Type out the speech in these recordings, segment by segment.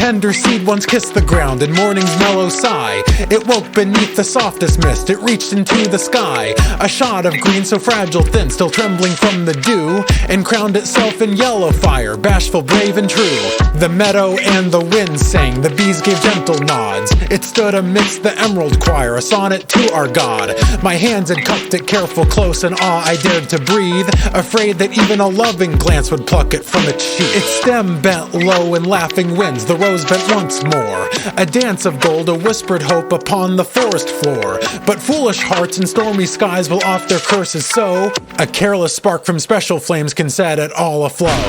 tender seed once kissed the ground in morning's mellow sigh. It woke beneath the softest mist, it reached into the sky. A shot of green so fragile thin, still trembling from the dew, and crowned itself in yellow fire, bashful, brave, and true. The meadow and the wind sang, the bees gave gentle nods. It stood amidst the emerald choir, a sonnet to our God. My hands had cupped it careful, close, in awe I dared to breathe, afraid that even a loving glance would pluck it from its sheath. Its stem bent low in laughing winds, the rose bent once more, a dance of gold, a whispered hope upon the forest floor. But foolish hearts in stormy skies will oft their curses sow. A careless spark from special flames can set it all aflow.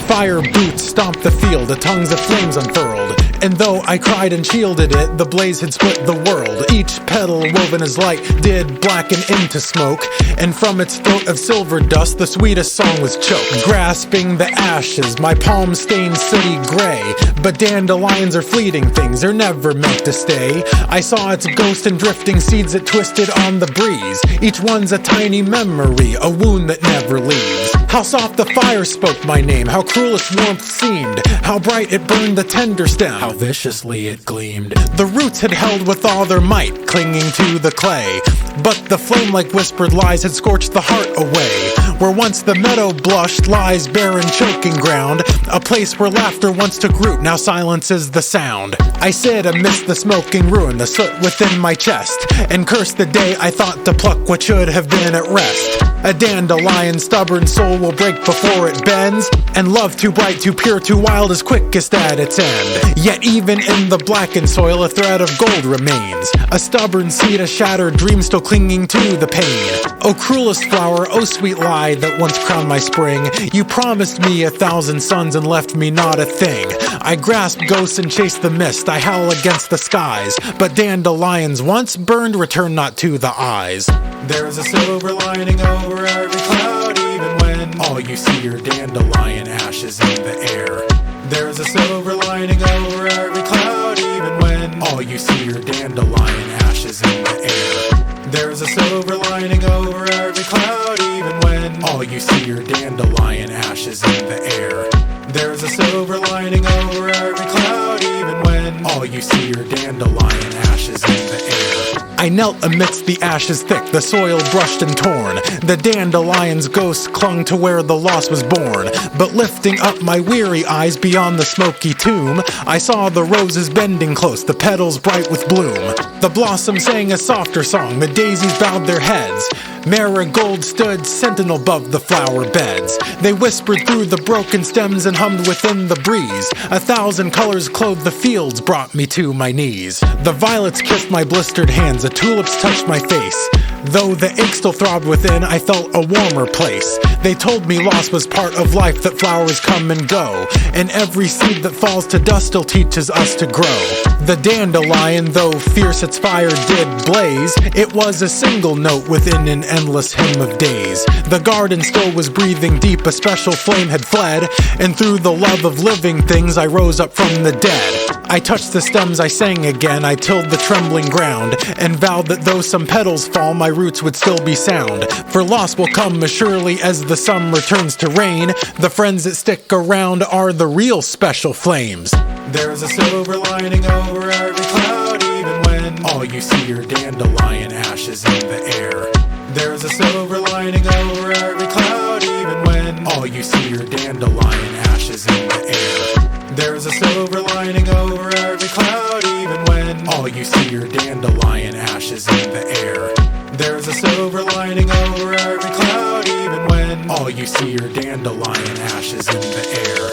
Fire boots stomped the field, the tongues of flames unfurled, and though I cried and shielded it, the blaze had split the world. Each petal woven as light did blacken into smoke, and from its throat of silver dust the sweetest song was choked. Grasping the ashes, my palms stained sooty gray, but dandelions are fleeting things, they're never meant to stay. I saw its ghost and drifting seeds that twisted on the breeze. Each one's a tiny memory, a wound that never leaves. How soft the fire spoke my name, how cruel its warmth seemed, how bright it burned the tender stem, how viciously it gleamed. The roots had held with all their might, clinging to the clay, but the flame like whispered lies had scorched the heart away. Where once the meadow blushed lies barren choking ground, a place where laughter once took root, now silence is the sound. I sit amidst the smoking ruin, the soot within my chest, and curse the day I thought to pluck what should have been at rest. A dandelion's stubborn soul will break before it bends, and love too bright, too pure, too wild is quickest at its end. Yet even in the blackened soil a thread of gold remains, a stubborn seed, a shattered dream still clinging to the pain. O cruelest flower, O sweet lie that once crowned my spring, you promised me 1,000 suns and left me not a thing. I grasp ghosts and chase the mist, I howl against the skies, but dandelions once burned return not to the eyes. There's a silver lining over every cloud, even when all you see are dandelion ashes in the air. There's a silver lining over every cloud, even when all you see are dandelion ashes in the air. There's a silver lining over every cloud, even when all you see are dandelion ashes in the air. There's a silver lining over every cloud, even when all you see are dandelion ashes in the air. I knelt amidst the ashes thick, the soil brushed and torn. The dandelion's ghost clung to where the loss was born. But lifting up my weary eyes beyond the smoky tomb, I saw the roses bending close, the petals bright with bloom. The blossoms sang a softer song, the daisies bowed their heads. Marigold stood sentinel above the flower beds. They whispered through the broken stems and hummed within the breeze. 1,000 colors clothed the fields, brought me to my knees. The violets kissed my blistered hands, the tulips touched my face. Though the ache still throbbed within, I felt a warmer place. They told me loss was part of life, that flowers come and go, and every seed that falls to dust still teaches us to grow. The dandelion, though fierce its fire did blaze, it was a single note within an endless hymn of days. The garden still was breathing deep, a special flame had fled, and through the love of living things I rose up from the dead. I touched the stems, I sang again, I tilled the trembling ground, and vowed that though some petals fall, my roots would still be sound. For loss will come as surely as the sun returns to rain. The friends that stick around are the real special flames. There's a silver lining over every cloud, even when all you see are dandelion ashes in the air. There's a silver lining over every cloud, even when all you see are dandelion ashes in the air. There's a silver lining over every cloud, even when all you see are dandelion ashes in the air. There's a silver lining over every cloud, even when all you see are dandelion ashes in the air.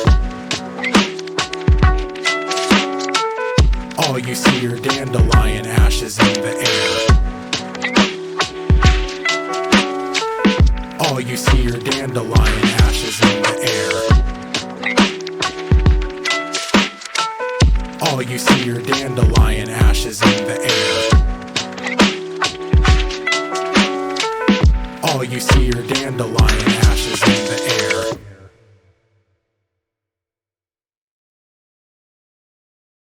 All you see are dandelion ashes in the air. All you see are dandelion ashes in the air. All you see are dandelion ashes in the air. All you see are dandelion